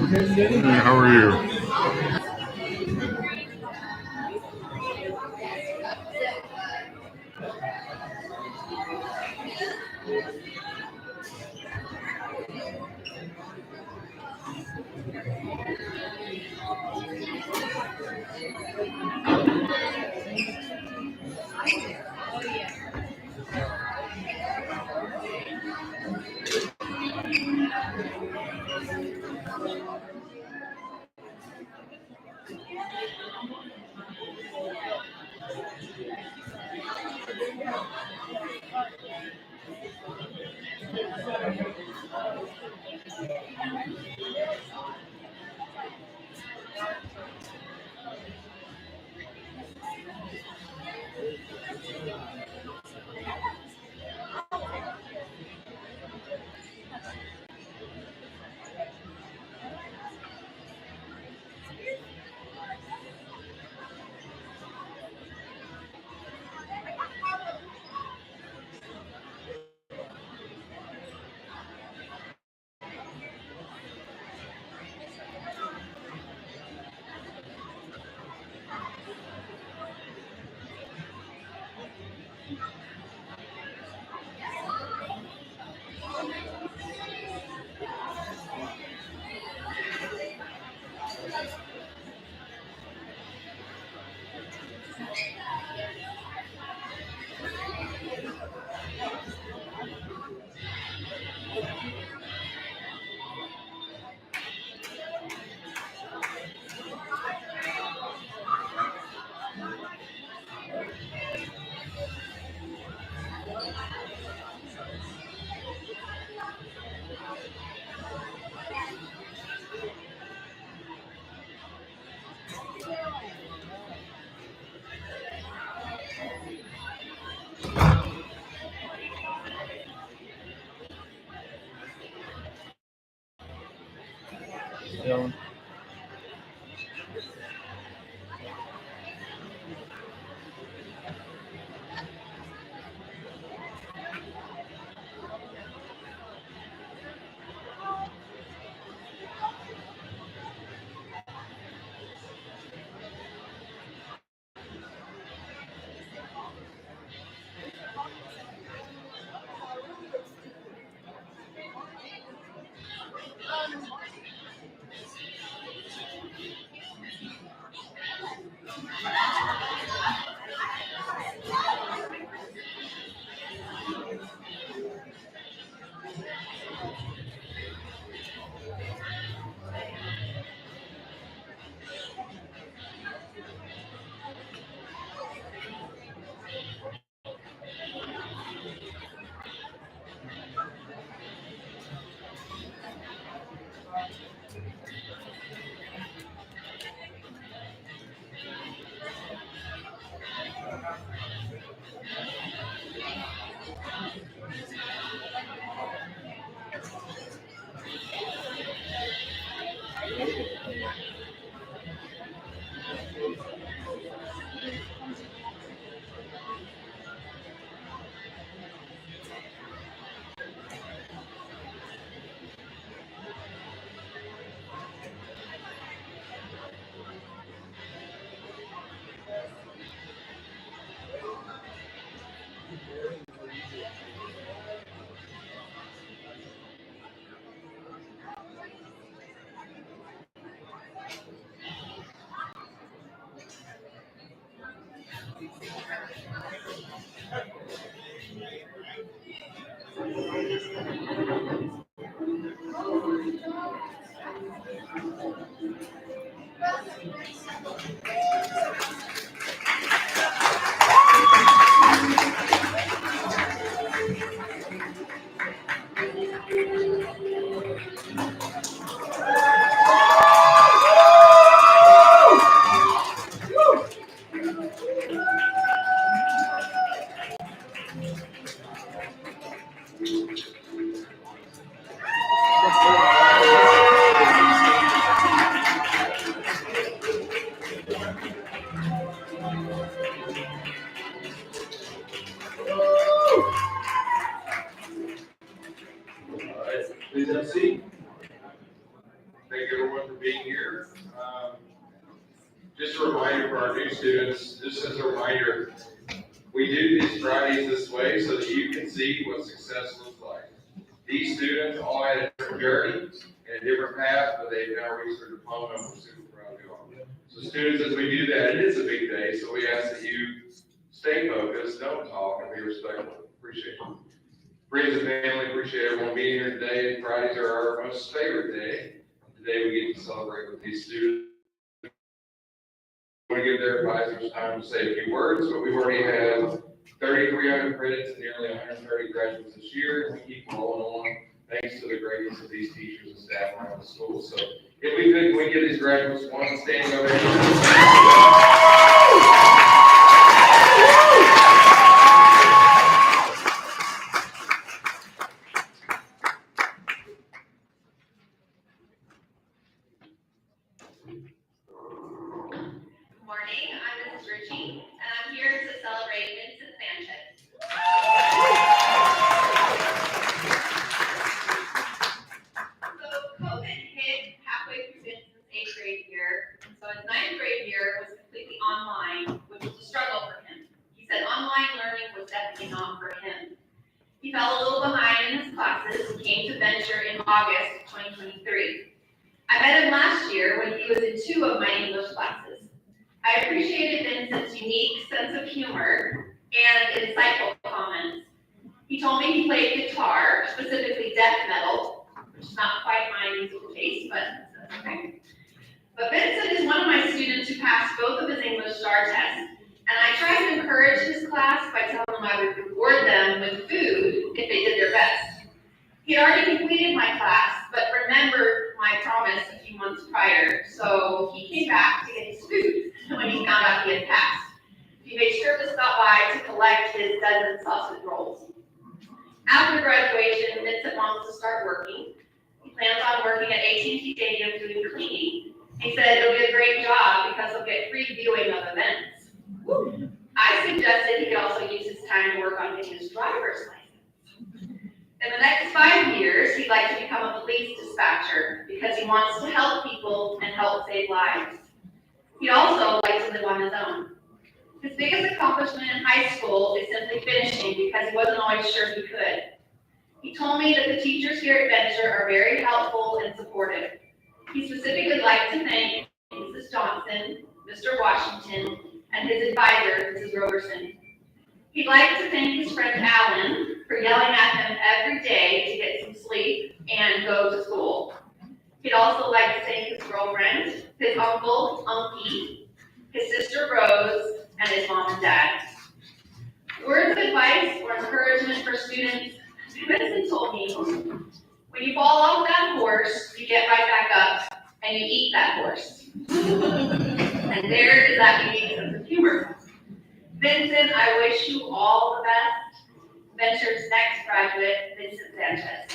Hey, how are you? Thank everyone for being here. Just a reminder for our new students, just as a reminder, we do these Fridays this way so that you can see what success looks like. These students all had a different journey and a different path, but they've now reached their diploma, and we're super proud of you all. So students, as we do that, it is a big day, so we ask that you stay focused, don't talk, and be respectful. Appreciate you. Friends and family, appreciate everyone being here today. Fridays are our most favorite day. Today we get to celebrate with these students. I want to give their advisors time to say a few words, but we've already had 3,300 credits and nearly 130 graduates this year, and we keep rolling on thanks to the greatness of these teachers and staff around the school. So if we could, can we give these graduates one standing ovation? Morning, I'm Mrs. Ritchie, and I'm here to celebrate Vincent Sanchez. So COVID hit halfway through Vincent's 8th grade year, and so his 9th grade year was completely online, which was a struggle for him. He said online learning was definitely not for him. He fell a little behind in his classes and came to Venture in August of 2023. I met him last year when he was in 2 of my English classes. I appreciated Vincent's unique sense of humor and insightful comments. He told me he played guitar, specifically death metal, which is not quite my musical taste, but that's okay. But Vincent is one of my students who passed both of his English STAR tests, and I try to encourage his class by telling them I would reward them with food if they did their best. He had already completed my class, but remembered my promise a few months prior, so he came back to get his food when he found out he had passed. He made sure to stop by to collect his dozen sausage rolls. After graduation, Vincent wants to start working. He plans on working at AT&T Stadium doing cleaning. He said it'll be a great job because he'll get free viewing of events. Woo. I suggested he could also use his time to work on getting his driver's license. In the next 5 years, he'd like to become a police dispatcher because he wants to help people and help save lives. He'd also like to live on his own. His biggest accomplishment in high school is simply finishing because he wasn't always sure he could. He told me that the teachers here at Venture are very helpful and supportive. He specifically liked to thank Mrs. Johnson, Mr. Washington, and his advisor, Mrs. Roberson. He'd like to thank his friend Alan for yelling at him every day to get some sleep and go to school. He'd also like to thank his girlfriend, his uncle, Unky, his sister Rose, and his mom and dad. Words of advice or encouragement for students. Vincent told me, when you fall off that horse, you get right back up and you eat that horse. And there is that unique sense of humor. Vincent, I wish you all the best. Venture's next graduate, Vincent Sanchez.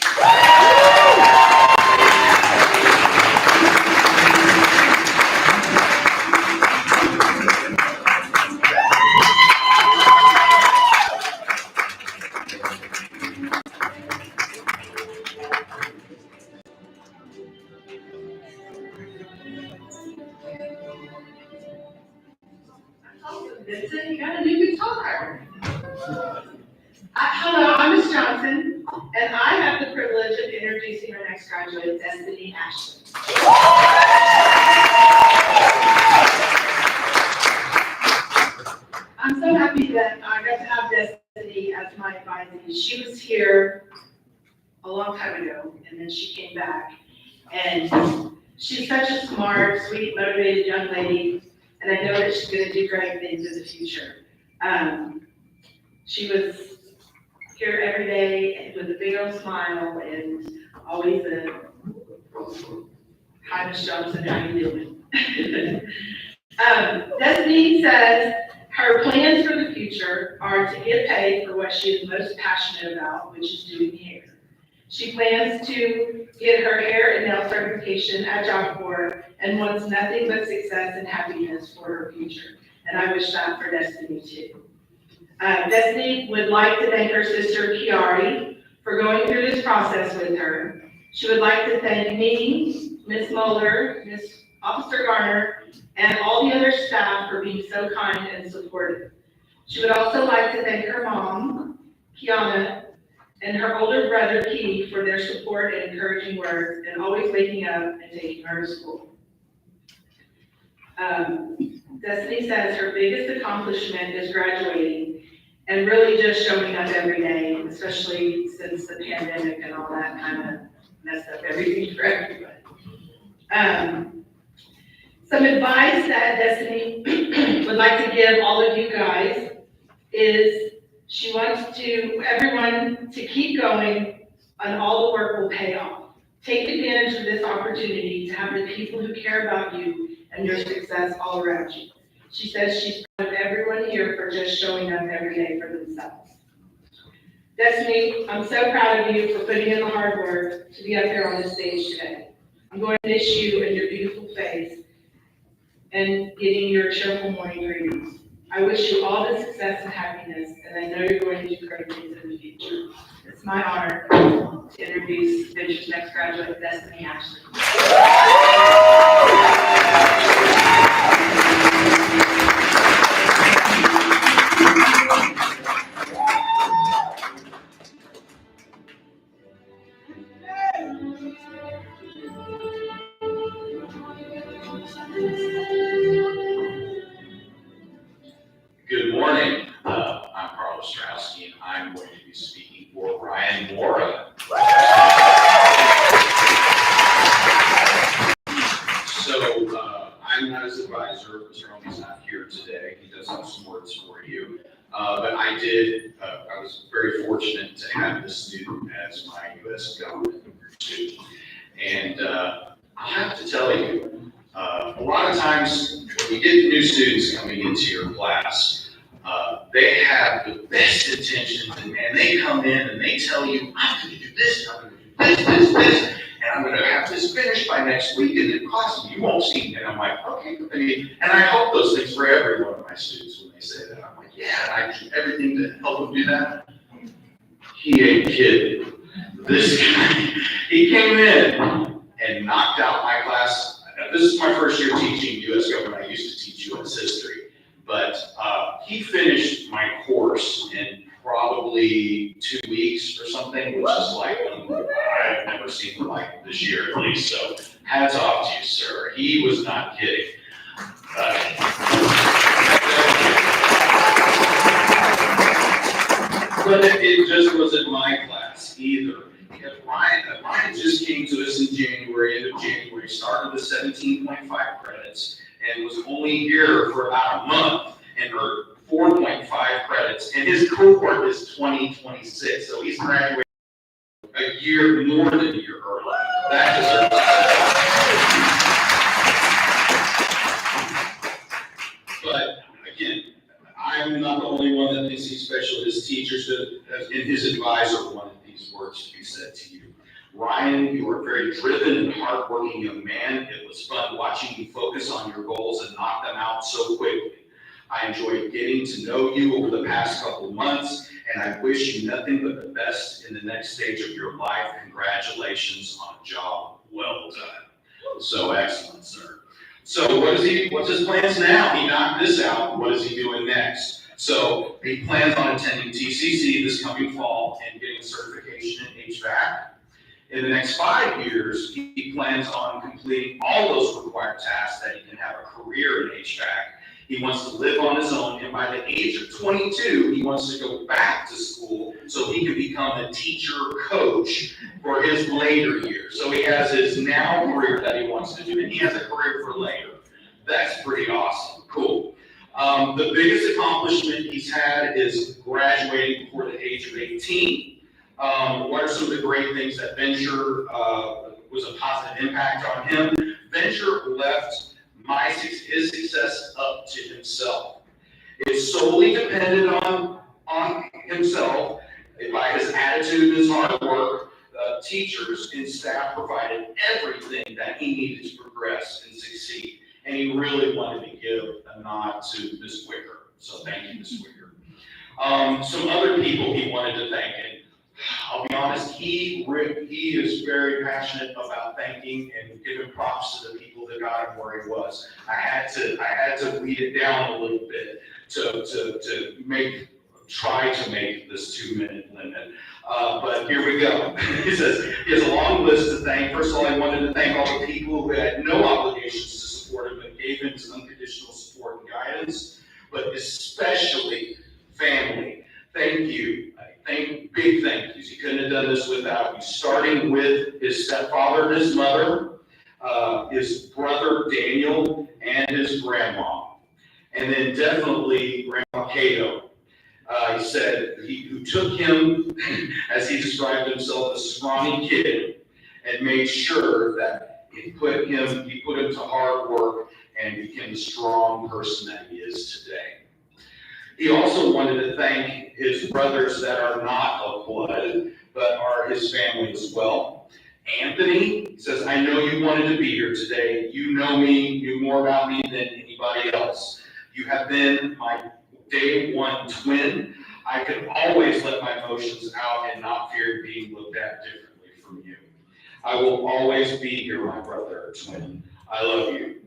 Vincent, you got a new guitar. Hello, I'm Miss Johnson, and I have the privilege of introducing our next graduate, Destiny Ashley. I'm so happy that I got to have Destiny as my advisee. She was here a long time ago, and then she came back. And she's such a smart, sweet, motivated young lady, and I know that she's going to do great things in the future. She was here every day with a big old smile and always a hi, Miss Johnson, how you doing? Destiny says her plans for the future are to get paid for what she is most passionate about, which is doing hair. She plans to get her hair and nail certification at Job Corps and wants nothing but success and happiness for her future. And I wish that for Destiny too. Destiny would like to thank her sister Kiari for going through this process with her. She would like to thank me, Ms. Mueller, Ms. Officer Garner, and all the other staff for being so kind and supportive. She would also like to thank her mom, Kiana, and her older brother, Keith, for their support and encouraging words, and always waking up and taking her to school. Destiny says her biggest accomplishment is graduating and really just showing up every day, especially since the pandemic and all that kind of messed up everything for everybody. Some advice that Destiny would like to give all of you guys is she wants everyone to keep going, and all the work will pay off. Take advantage of this opportunity to have the people who care about you and your success all around you. She says she's proud of everyone here for just showing up every day for themselves. Destiny, I'm so proud of you for putting in the hard work to be up here on this stage today. I'm going to miss you and your beautiful face and getting your cheerful morning greetings. I wish you all the success and happiness, and I know you're going to do great things in the future. It's my honor to introduce Venture's next graduate, Destiny Ashley. Good morning. I'm Carl Ostrowski, and I'm going to be speaking for Ryan Mora. So I'm not his advisor. Mr. Homey's not here today. He does have some words for you. But I was very fortunate to have this student as my U.S. government student. And I have to tell you, a lot of times when you get new students coming into your class, they have the best intentions, and they come in and they tell you, I'm going to do this, I'm going to do this, and I'm going to have this finished by next week, and it costs me, you won't see. And I'm like, okay. And I hope those things for every one of my students when they say that. I'm like, yeah, I do everything to help them do that. He ain't kidding. This guy, he came in and knocked out my class. This is my first year teaching U.S. government. I used to teach U.S. history. But he finished my course in probably 2 weeks or something, which is like, I've never seen like this year at least. So hats off to you, sir. He was not kidding. But it just wasn't my class either. Because Ryan just came to us in January, end of January, started with 17.5 credits, and was only here for about a month and earned 4.5 credits, and his cohort is 2026, so he's graduating a year more than a year early. That deserves. But again, I'm not the only one that thinks he's special. His teachers and his advisor wanted these words to be said to you. Ryan, you are a very driven and hardworking young man. It was fun watching you focus on your goals and knock them out so quickly. I enjoyed getting to know you over the past couple of months, and I wish you nothing but the best in the next stage of your life. Congratulations on a job well done. So excellent, sir. So what's his plans now? He knocked this out. What is he doing next? So he plans on attending TCC this coming fall and getting certification in HVAC. In the next 5 years, he plans on completing all those required tasks that he can have a career in HVAC. He wants to live on his own, and by the age of 22, he wants to go back to school so he can become a teacher coach for his later years. So he has his now career that he wants to do, and he has a career for later. That's pretty awesome. Cool. The biggest accomplishment he's had is graduating before the age of 18. What are some of the great things that Venture was a positive impact on him? Venture left his success up to himself. It solely depended on himself by his attitude and his hard work. Teachers and staff provided everything that he needed to progress and succeed. And he really wanted to give a nod to Ms. Wicker. So thank you, Ms. Wicker. Some other people he wanted to thank, and I'll be honest, he is very passionate about thanking and giving props to the people that got him where he was. I had to weed it down a little bit to try to make this 2-minute limit. But here we go. He says, he has a long list to thank. First of all, I wanted to thank all the people who had no obligations to support him, but gave him his unconditional support and guidance, but especially family. Thank you. Big thank yous. He couldn't have done this without you. Starting with his stepfather and his mother, his brother Daniel, and his grandma. And then definitely Grandma Cato. He said who took him, as he described himself, a scrawny kid, and made sure that he put him to hard work and became the strong person that he is today. He also wanted to thank his brothers that are not of blood, but are his family as well. Anthony, he says, I know you wanted to be here today. You knew more about me than anybody else. You have been my day one twin. I could always let my emotions out and not fear being looked at differently from you. I will always be here, my brother, twin. I love you.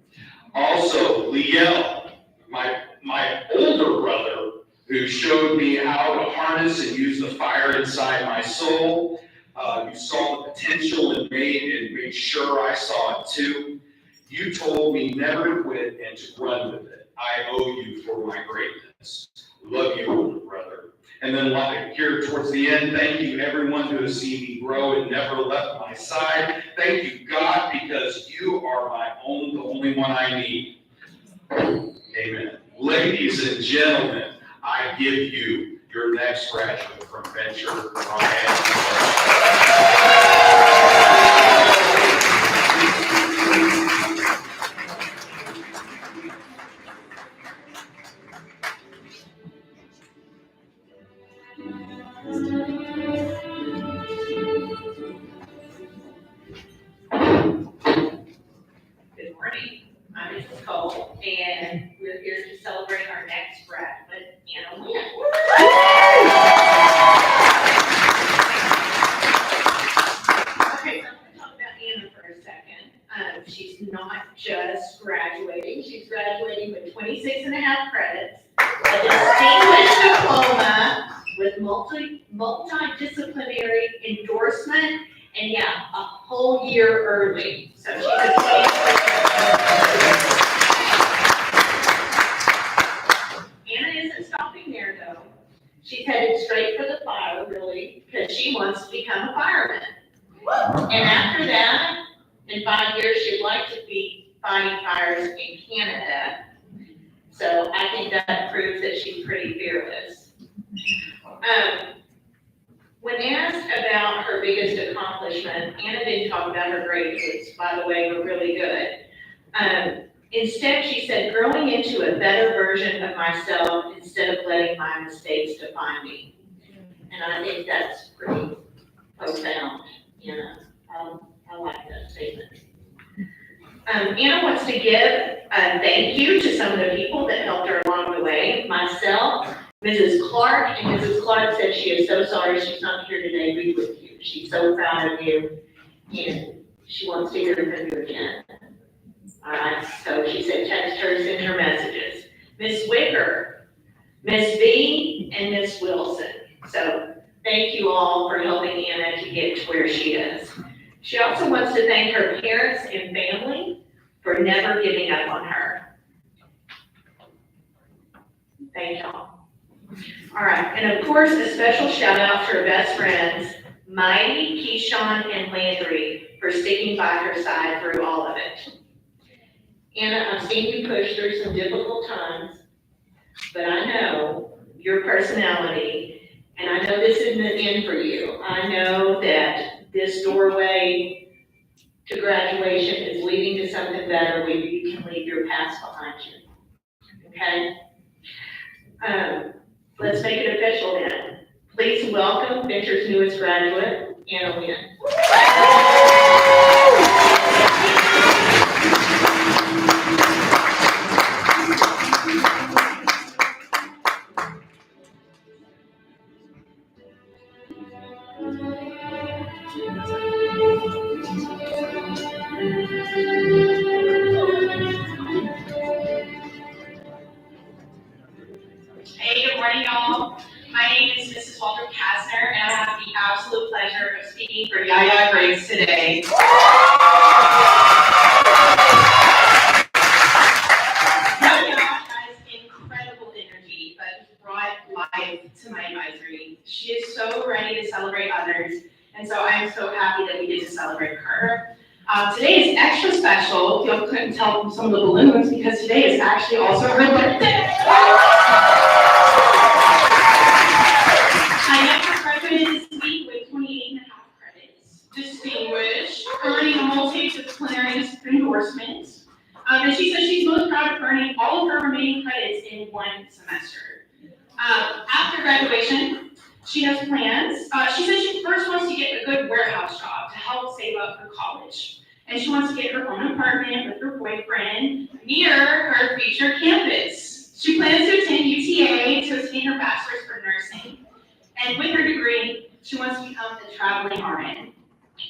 Also, Liel, my older brother, who showed me how to harness and use the fire inside my soul. You saw the potential and made sure I saw it too. You told me never to quit and to run with it. I owe you for my greatness. Love you, older brother. And then here towards the end, thank you everyone who has seen me grow and never left my side. Thank you, God, because you are the only one I need. Amen. Ladies and gentlemen, I give you your next graduate from Venture, Good morning, I'm Mrs. Cole, and we're here to celebrate our next graduate, Anna Wynn. Okay, so I'm going to talk about Anna for a second. She's not just graduating, she's graduating with 26 and a half credits, a distinguished diploma with multidisciplinary endorsement, and yeah, a whole year early. So she's Anna isn't stopping there though. She's headed straight for the fire, really, because she wants to become a fireman. And after that, in 5 years, she'd like to be fighting fires in Canada. So I think that proves that she's pretty fearless. When asked about her biggest accomplishment, Anna didn't talk about her grades, which, by the way, were really good. Instead, she said, growing into a better version of myself instead of letting my mistakes define me. And I think that's pretty profound, you know. I like that statement. Anna wants to give a thank you to some of the people that helped her along the way. Myself, Mrs. Clark, and Mrs. Clark said she is so sorry she's not here today to be with you. She's so proud of you, and she wants to hear from you again. All right, so she said text her, send her messages. Miss Wicker, Miss V, and Miss Wilson. So thank you all for helping Anna to get to where she is. She also wants to thank her parents and family for never giving up on her. Thank y'all. All right, and of course, a special shout out to her best friends, Mighty, Keyshawn, and Landry, for sticking by her side through all of it. Anna, I've seen you push through some difficult times, but I know your personality, and I know this isn't the end for you. I know that this doorway to graduation is leading to something better where you can leave your past behind you, okay? Let's make it official then. Please welcome Venture's newest graduate, Anna Wynn. speaking for Yaya Grace today. Yaya has incredible energy that brought life to my advisory. She is so ready to celebrate others, and so I'm so happy that we get to celebrate her. Today is extra special, if y'all couldn't tell from some of the balloons, because today is actually also her birthday. Yaya graduated this week with 28.5 credits, distinguished, earning a multidisciplinary endorsement. And she says she's most proud of earning all of her remaining credits in one semester. After graduation, she has plans. She says she first wants to get a good warehouse job to help save up for college. And she wants to get her own apartment with her boyfriend near her future campus. She plans to attend UTA to obtain her bachelor's for nursing. And with her degree, she wants to become a traveling RN.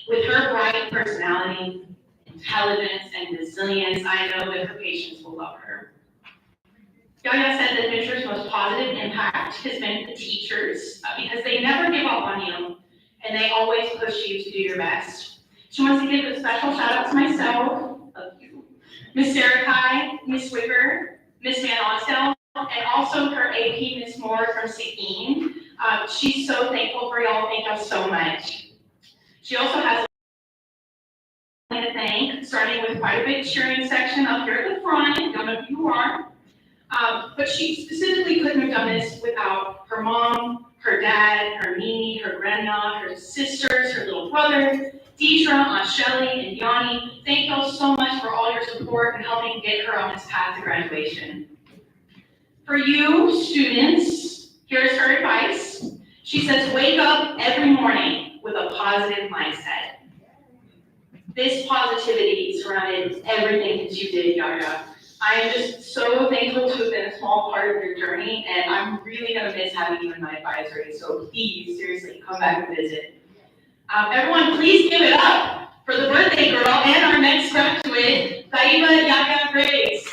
With her bright personality, intelligence, and resilience, I know that her patients will love her. Yaya said that Venture's most positive impact has been the teachers, because they never give up on you, and they always push you to do your best. She wants to give a special shout out to myself, Miss Sarah Kai, Miss Wigger, Miss Van Ostel, and also her AP, Miss Moore from Seguin. She's so thankful for y'all. Thank y'all so much. She also has to thank, starting with quite a big cheering section up here at the front. Don't know who you are. But she specifically couldn't have done this without her mom, her dad, her Mimi, her grandma, her sisters, her little brother, Deidre, Aunt Shelly, and Yanni. Thank y'all so much for all your support and helping get her on this path to graduation. For you, students, here's her advice. She says, wake up every morning with a positive mindset. This positivity surrounded everything that you did, Yaya. I am just so thankful to have been a small part of your journey, and I'm really going to miss having you in my advisory, so please, seriously, come back and visit. Everyone, please give it up for the birthday girl and our next graduate, Taiba Yaya Grace.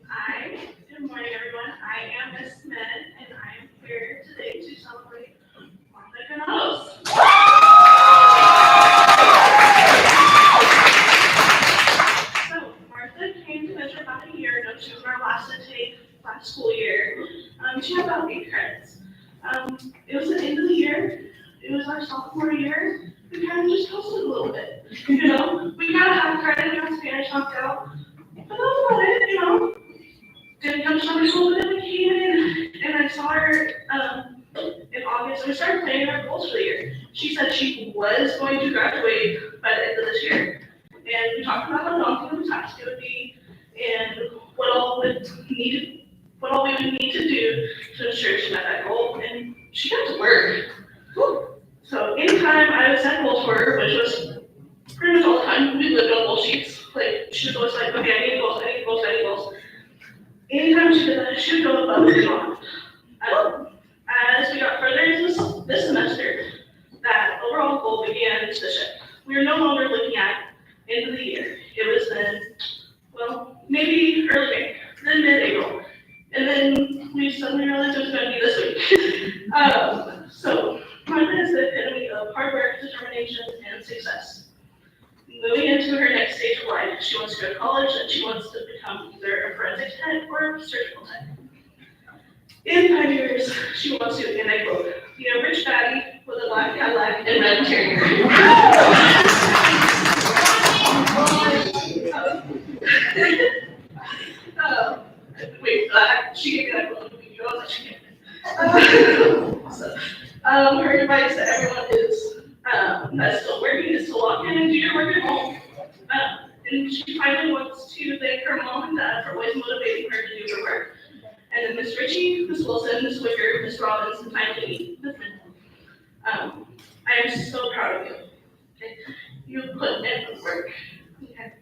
Hi, good morning, everyone. I am Miss Smith, and I am here today to celebrate Martha Granados. So, Martha came to Venture about a year ago. She was our last intake last school year. She had about 8 credits. It was the end of the year. It was our sophomore year. We kind of just coasted a little bit. You know, we got a half credit, we got Spanish knocked out. But that was about it, you know. Didn't come to summer school, but then we came in, and I saw her in August, and we started planning our goals for the year. She said she was going to graduate by the end of this year. And we talked about how daunting of a task it would be, and what all we would need to do to ensure she met that goal, and she got to work. So anytime I would set goals for her, which was pretty much all the time, we lived on goal sheets. Like, she was always like, okay, I need goals, I need goals, I need goals. Anytime she did that, she would go above and beyond. As we got further into this semester, that overall goal began to shift. We were no longer looking at end of the year. It was then, well, maybe early May, then mid-April. And then we suddenly realized it was going to be this week. So Martha is the epitome of hard work, determination, and success. Moving into her next stage of life, she wants to go to college, and she wants to become either a forensic tech or a surgical tech. In 5 years, she wants to, and I quote, be a rich baddie with a black Cadillac and red interior. Wait, she gave me that quote. You know that she gave me. Her advice to everyone is, that's still working, is to lock in and do your work at home. And she finally wants to thank her mom and dad for always motivating her to do her work. And then Miss Ritchie, Miss Wilson, Miss Wicker, Miss Robbins, and finally Miss Minton. I am so proud of you. Okay? You put in the work. Okay?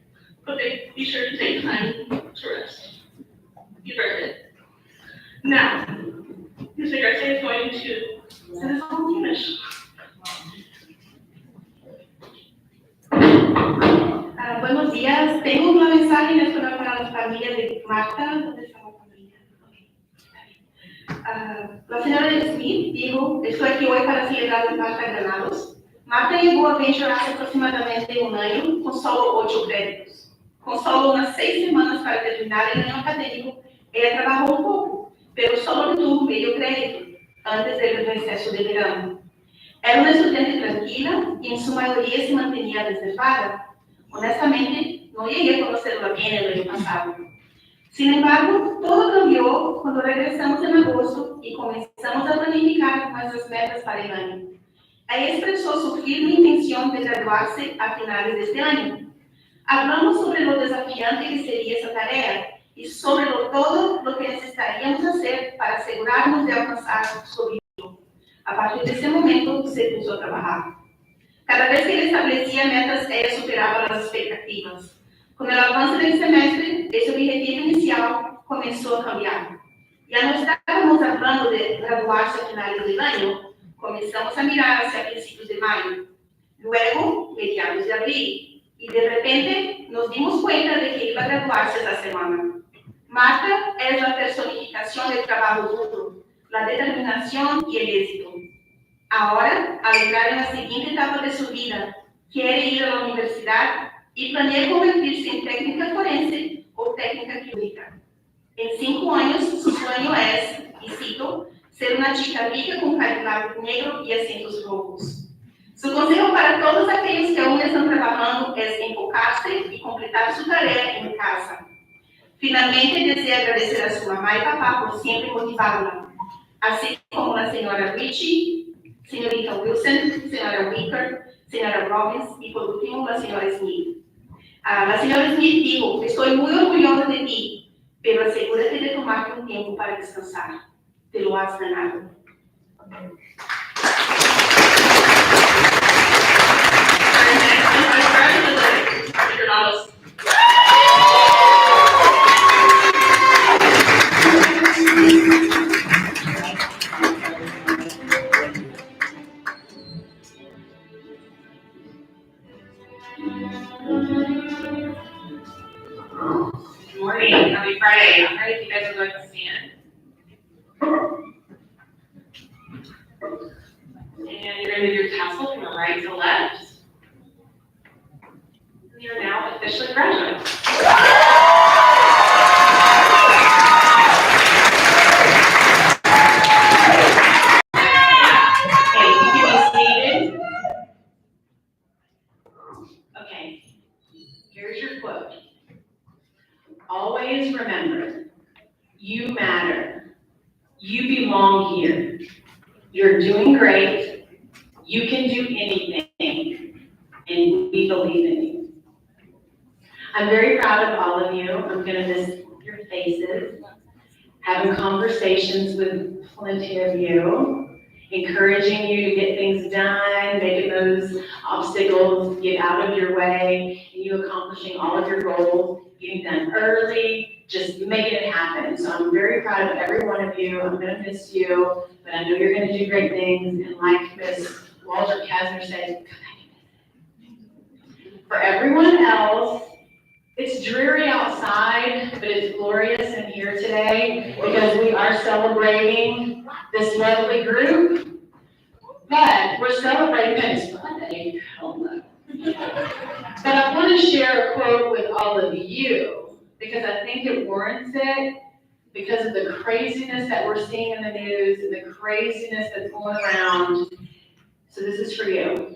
But be sure to take time to rest. You've earned it. Now, Mr. Garcia is going to send us all in English. Buenos días. Tengo una mensaje en español para las familias de Marta. ¿Dónde está la familia? La señora Smith dijo, estoy aquí hoy para celebrar a Marta Granados. Marta llegó a Venture hace aproximadamente un año con solo 8 créditos. Con solo unas 6 semanas para terminar el año académico, ella trabajó un poco, pero solo tuvo medio crédito antes del receso de verano. Era una estudiante tranquila y en su mayoría se mantenía reservada. Honestamente, no llegué a conocerla bien el año pasado. Sin embargo, todo cambió cuando regresamos en agosto y comenzamos a planificar nuestras metas para el año. Ella expresó su firme intención de graduarse a finales de este año. Hablamos sobre lo desafiante que sería esa tarea y sobre todo lo que necesitaríamos hacer para asegurarnos de alcanzar su objetivo. A partir de ese momento, se puso a trabajar. Cada vez que él establecía metas, ella superaba las expectativas. Con el avance del semestre, ese objetivo inicial comenzó a cambiar. Ya no estábamos hablando de graduarse a finales del año, comenzamos a mirar hacia principios de mayo, luego mediados de abril, y de repente nos dimos cuenta de que iba a graduarse esa semana. Marta es la personificación del trabajo duro, la determinación y el éxito. Ahora, al entrar en la siguiente etapa de su vida, quiere ir a la universidad y planea convertirse en técnica forense o técnica química. En 5 años, su sueño es, y cito, ser una chica rica con Cadillac negro y acentos rojos. Su consejo para todos aquellos que aún están trabajando es enfocarse y completar su tarea en casa. Finalmente, desea agradecer a su mamá y papá por siempre motivarla, así como la señora Richie, señorita Wilson, señora Wicker, señora Robbins y por último la señora Smith. La señora Smith dijo, estoy muy orgullosa de ti, pero asegúrate de tomarte un tiempo para descansar. Te lo has ganado. Good morning, happy Friday. I'm ready if you guys are going to stand. And you're going to move your tassel from the right to left. And you're now officially graduates. Okay, you can be seated. Okay, here's your quote. Always remember, you matter. You belong here. You're doing great. You can do anything. And we believe in you. I'm very proud of all of you. I'm going to miss your faces. Having conversations with plenty of you. Encouraging you to get things done, making those obstacles get out of your way, and you accomplishing all of your goals, getting done early, just making it happen. So I'm very proud of every one of you. I'm gonna miss you, but I know you're gonna do great things. And like Ms. Walter Kasner said, for everyone else, it's dreary outside, but it's glorious in here today because we are celebrating this lovely group. But we're celebrating that it's Friday. But I want to share a quote with all of you because I think it warrants it because of the craziness that we're seeing in the news and the craziness that's going around. So this is for you.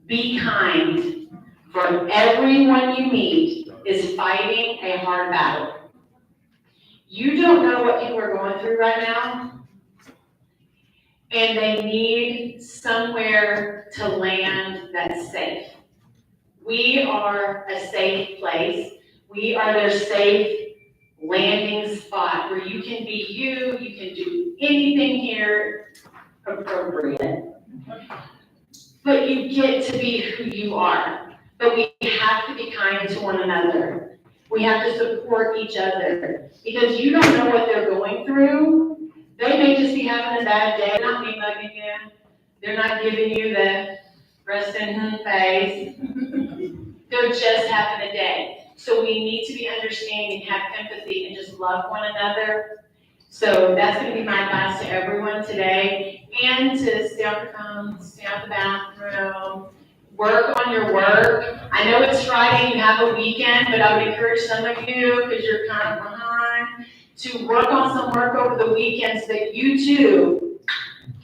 Be kind, for everyone you meet is fighting a hard battle. You don't know what people are going through right now, and they need somewhere to land that's safe. We are a safe place. We are their safe landing spot where you can be you can do anything here appropriate. But you get to be who you are. But we have to be kind to one another. We have to support each other because you don't know what they're going through a bad day, they're not mugging you. They're not giving you the rest in face. They're just having a day. So we need to be understanding, have empathy, and just love one another. So that's gonna be my advice to everyone today. And to stay off your phones, stay out the bathroom, work on your work. I know it's Friday, you have a weekend, but I would encourage some of you, because you're kind of behind, to work on some work over the weekend so that you too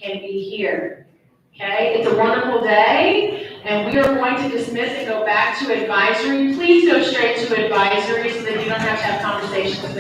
can be here. Okay, it's a wonderful day, and we are going to dismiss and go back to advisory. Please go straight to advisory so that you don't have to have conversations with